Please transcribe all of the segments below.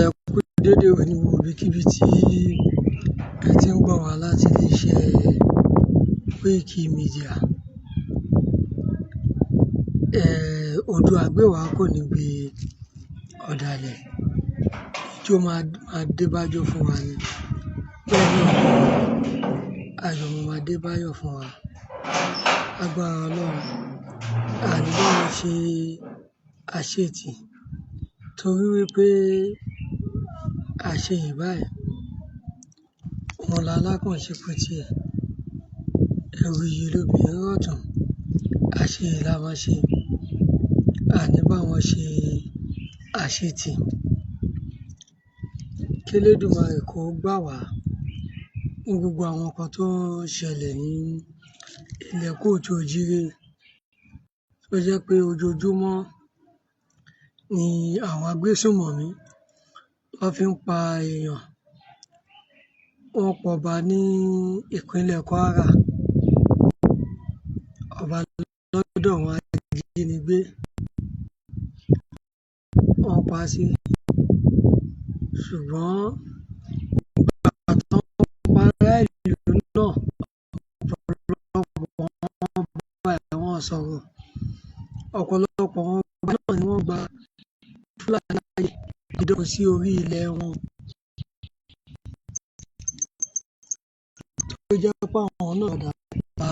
Ẹ kú dédé òní wo ibikíbi tí ẹ ti ń gbọ́ wá láti iléeṣẹ́ Koiki Media. Odò àgbéwá kò ní gbé ọ̀dàlẹ̀, ijó máa dé bájọ́ fún wa ni. Bẹ́ẹ̀ náà ni ayọ̀ máa dé báyọ̀ fún wa. Agbára Ọlọ́run, àní bá wọn ṣe àṣetì torí wípé àṣeyìn báyìí, òun lalákàn-ṣe pé tiẹ̀. Ẹ̀rù ìyè lobìnrin rọ̀tún, àṣeyìn la máa ṣe. Àní bá wọn ṣe àṣetì. Kí Elédùmarè kó gbà wá ní gbogbo àwọn nǹkan tó ń ṣẹlẹ̀ ní ilẹ̀ kóòtù òjíire. Tó jẹ́ pé ojoojúmọ́ ni àwọn agbésùnmọ̀mí wọ́n fi ń pa èèyàn. Wọ́n pọba ní ìpínlẹ̀ Kwara, ọba lọ́dọ̀ àwọn ajínigbé, wọ́n pa á sí. Ṣùgbọ́n ìgbà tí wọ́n pa ará ìlú náà, ọ̀pọ̀lọpọ̀ wọn bá wọn sọ̀rọ̀. Ọ̀pọ̀lọpọ̀ wọn náà ni wọ́n gba Fúlàní láàyè dídókò sí orí ilẹ̀ wọn. Tó jẹ́ pé àwọn náà dá pa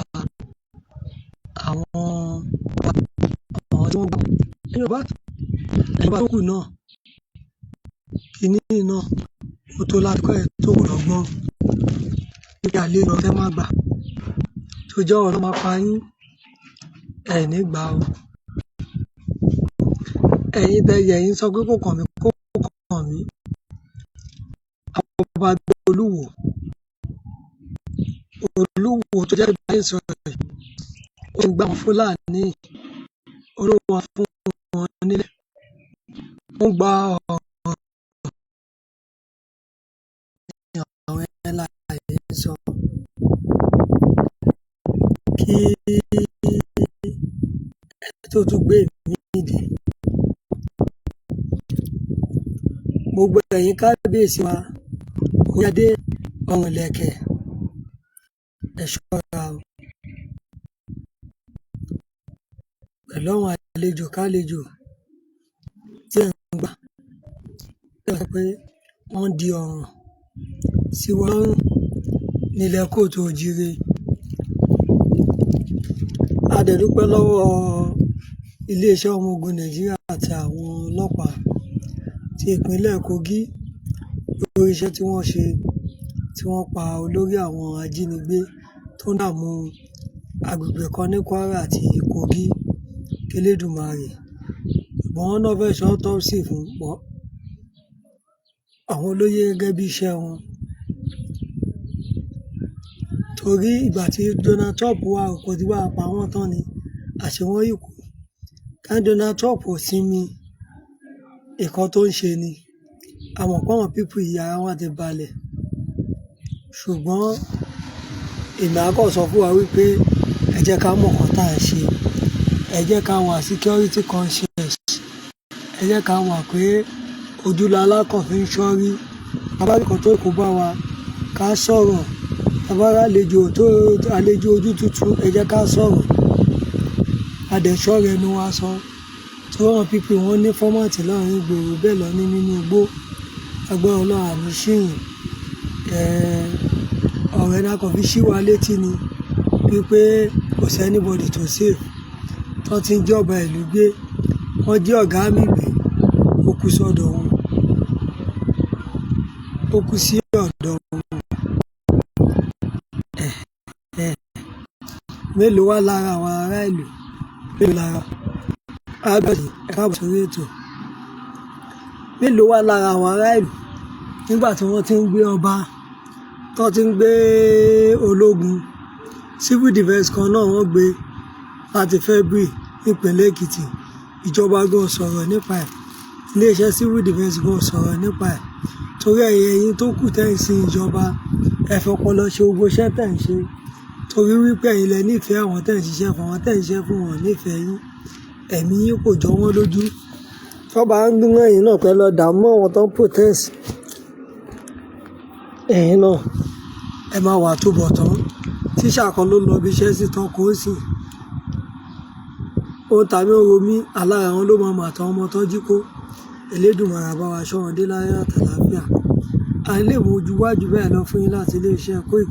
àwọn tí wọ́n gbà. Ẹ̀yìn tó kù náà, kìíní náà, ó tó láti kọ́ ẹ̀ tó kù lọ́gbọ́n. Níbi àlejò ọ̀fẹ́ má gbà. Tó jẹ́ ọ̀rọ̀ máa pa yín, ẹ̀ ní gbà o. Ẹ̀yin tẹ́yẹ yín sọ pé kò kàn mí, kò kàn mí. Àwọn ọba gbé Olúwo tó jẹ́ ìbáyé sọ̀rọ̀ yìí, ó ń gba àwọn Fúlàní olówó fún wọn nílẹ̀. Ó ń gba ọ̀rọ̀ àwọn ẹlẹ́yẹ sọ kí tó tún gbé mí dìde. Gbogbo ẹ̀yin kábíyèsí wa, orí adé ọrùn ìlẹ̀kẹ̀, ẹ ṣọ́ra o. Pẹ̀lú àwọn àlejò kálejò tí ẹ̀ ń gbà. Ẹ sọ pé wọ́n di ọ̀ràn sí wa lọ́rùn nílẹ̀ kóòtù òjíire. A dẹ̀ dúpẹ́ lọ́wọ́ iléeṣẹ́ ọmọ ogun Nàìjíríà àti àwọn ọlọ́pàá ti ìpínlẹ̀ Kogi lórí iṣẹ́ tí wọ́n ṣe, tí wọ́n pa olórí àwọn ajínigbé tó ń dààmú agbègbè kan ní Kwara àti Kogi. Kí Elédùmarè. Ṣùgbọ́n wọ́n náà fẹ́ ṣe autopsy fún wọn. Àwọn olóyè gẹ́gẹ́ bí iṣẹ́ wọn. Torí ìgbà tí Donald Trump wà kò tí wá pa wọ́n tán ni àṣé wọ́n yìí kú. Ká Donald Trump ò sinmi, nǹkan tó ń ṣe ni. Àmọ́ pé àwọn people yìí ara wọn ti balẹ̀. Ṣùgbọ́n èmi á kàn sọ fún wa wípé ẹ jẹ́ ká mọ̀ nǹkan tá à ń ṣe. Ẹ jẹ́ ká wà security conscious. Ẹ jẹ́ ká mọ̀ pé ojú lalákàn fi ń ṣọ́rí. Bàbá nǹkan tó kó bá wa, ká sọ̀rọ̀. Bàbá àlejò ojú tútù, ẹ jẹ́ ká sọ̀rọ̀. Adẹ̀ṣọ́ rẹ̀ ni wọ́n á sọ. Tí wọ́n people wọ́n ní fọ́mátì láàrin ìgboro bẹ́ẹ̀ lọ ní nínú igbó. Agbára Ọlọ́run àmì ṣìyìn. Ọ̀rẹ́ náà kàn fi ṣí wa létí ni wípé kò sí anybody to save. Tọ́ ti ń jọba ìlú gbé. Wọ́n jí ọ̀gá mi gbé. Ó kú sọ́dọ̀ wọn. Ó kú sí ọ̀dọ̀ wọn. Mélòó wá lára àwọn ará ìlú? Mélòó lára? Ábẹ̀dì, ẹ káàbọ̀ sórí ètò. Mélòó wá lára àwọn ará ìlú nígbà tí wọ́n ti ń gbé ọba, tó ti ń gbé ológun. Civil defence kan náà wọ́n gbé láti February nípínlẹ̀ Èkìtì. Ìjọba gan sọ̀rọ̀ nípa ẹ̀. Iléeṣẹ́ civil defence gan sọ̀rọ̀ nípa ẹ̀. Torí ẹ̀yin tó kù tẹ́ ń sin ìjọba, ẹ fọpọlọ ṣe gbogbo iṣẹ́ tẹ́ ń ṣe. Torí wípé ẹ̀yin lẹ nífẹ̀ẹ́ àwọn tẹ́ ń ṣiṣẹ́ fún, àwọn tẹ́ ń ṣiṣẹ́ fún wọn nífẹ̀ẹ́ yín. Ẹ̀mí yín kò jọ wọ́n lójú. tọ́ba ń dún ẹ̀yìn náà pẹ́ lọ dààmú àwọn tó ń protest ẹ̀yìn náà ẹ máa wà túbọ̀ tán tíṣà kan ló lọ bí iṣẹ́ sí tán kó sì ohun tàbí ohun omi alára wọn ló máa mà tán ọmọ tó jí kó Elédùmarè bá wa ṣọ́ wọn dé láyé àtàlàáfíà àìlèmọ̀ ojú wájú bẹ́ẹ̀ lọ fún yín láti iléeṣẹ́ Koiki.